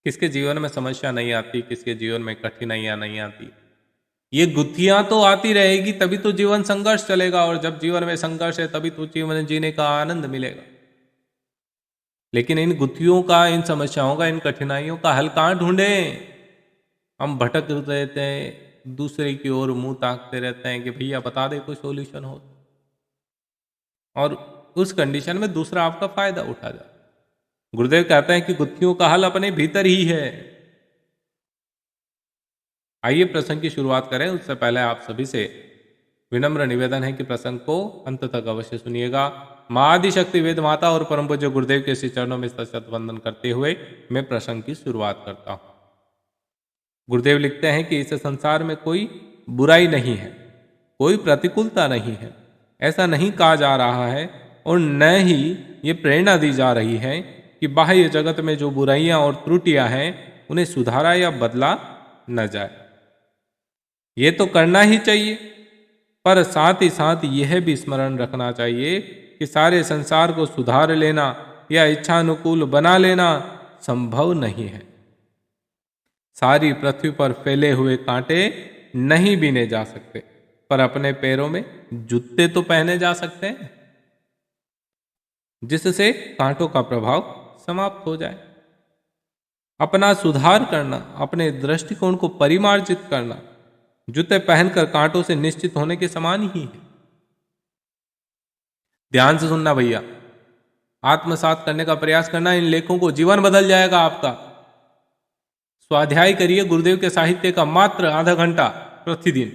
किसके जीवन में समस्या नहीं आती, किसके जीवन में कठिनाइयां नहीं आती। ये गुत्थियां तो आती रहेगी, तभी तो जीवन संघर्ष चलेगा, और जब जीवन में संघर्ष है तभी तो जीवन जीने का आनंद मिलेगा। लेकिन इन गुत्थियों का, इन समस्याओं का, इन कठिनाइयों का हल कहाँ ढूंढें? हम भटक रहते हैं, दूसरे की ओर मुंह ताकते रहते हैं कि भैया बता दे कोई सॉल्यूशन हो, और उस कंडीशन में दूसरा आपका फायदा उठा जाए। गुरुदेव कहते हैं कि गुत्थियों का हल अपने भीतर ही है। आइए प्रसंग की शुरुआत करें। उससे पहले आप सभी से विनम्र निवेदन है कि प्रसंग को अंत तक अवश्य सुनिएगा। मां आदिशक्ति वेद माता और परम पूज्य गुरुदेव के श्री चरणों में सशत वंदन करते हुए मैं प्रसंग की शुरुआत करता हूं। गुरुदेव लिखते हैं कि इस संसार में कोई बुराई नहीं है, कोई प्रतिकूलता नहीं है, ऐसा नहीं कहा जा रहा है, और न ही ये प्रेरणा दी जा रही है कि बाह्य जगत में जो बुराइयां और त्रुटियां हैं उन्हें सुधारा या बदला न जाए। ये तो करना ही चाहिए, पर साथ ही साथ यह भी स्मरण रखना चाहिए कि सारे संसार को सुधार लेना या इच्छानुकूल बना लेना संभव नहीं है। सारी पृथ्वी पर फैले हुए कांटे नहीं बीने जा सकते, पर अपने पैरों में जूते तो पहने जा सकते हैं, जिससे कांटों का प्रभाव समाप्त हो जाए। अपना सुधार करना, अपने दृष्टिकोण को परिमार्जित करना, जूते पहनकर कांटों से निश्चित होने के समान ही है। ध्यान से सुनना भैया, आत्मसात करने का प्रयास करना, इन लेखों को जीवन बदल जाएगा आपका। स्वाध्याय करिए गुरुदेव के साहित्य का मात्र आधा घंटा प्रतिदिन,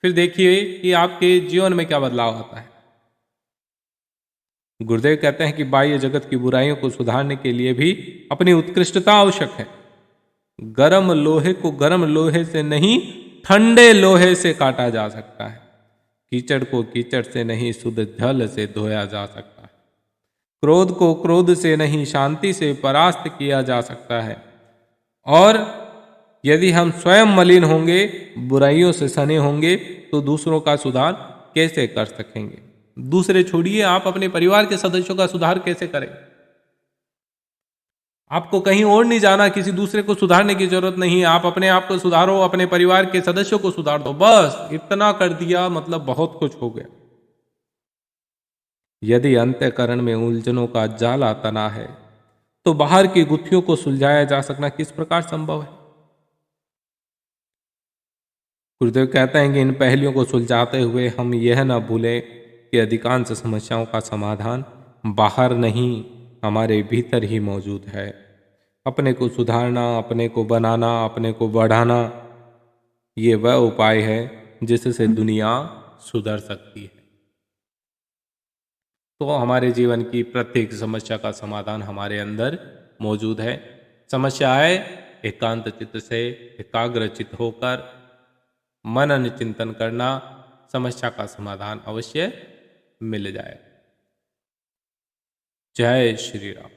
फिर देखिए कि आपके जीवन में क्या बदलाव आता है। गुरुदेव कहते हैं कि बाह्य जगत की बुराइयों को सुधारने के लिए भी अपनी उत्कृष्टता आवश्यक है। गर्म लोहे को गर्म लोहे से नहीं, ठंडे लोहे से काटा जा सकता है। कीचड़ को कीचड़ से नहीं, शुद्ध जल से धोया जा सकता है। क्रोध को क्रोध से नहीं, शांति से परास्त किया जा सकता है। और यदि हम स्वयं मलिन होंगे, बुराइयों से सने होंगे, तो दूसरों का सुधार कैसे कर सकेंगे? दूसरे छोड़िए, आप अपने परिवार के सदस्यों का सुधार कैसे करें? आपको कहीं और नहीं जाना, किसी दूसरे को सुधारने की जरूरत नहीं है। आप अपने आप को सुधारो, अपने परिवार के सदस्यों को सुधार दो, बस इतना कर दिया, मतलब बहुत कुछ हो गया। यदि अंतःकरण में उलझनों का जाला तना है, तो बाहर की गुत्थियों को सुलझाया जा सकना किस प्रकार संभव है? गुरुदेव कहते हैं कि इन पहलुओं को सुलझाते हुए हम यह न भूलें कि अधिकांश समस्याओं का समाधान बाहर नहीं, हमारे भीतर ही मौजूद है। अपने को सुधारना, अपने को बनाना, अपने को बढ़ाना, ये वह उपाय है जिससे दुनिया सुधर सकती है। तो हमारे जीवन की प्रत्येक समस्या का समाधान हमारे अंदर मौजूद है। समस्या आए, एकांत चित्त से एकाग्र चित्त होकर मनन चिंतन करना, समस्या का समाधान अवश्य मिल जाए। जय श्री राम।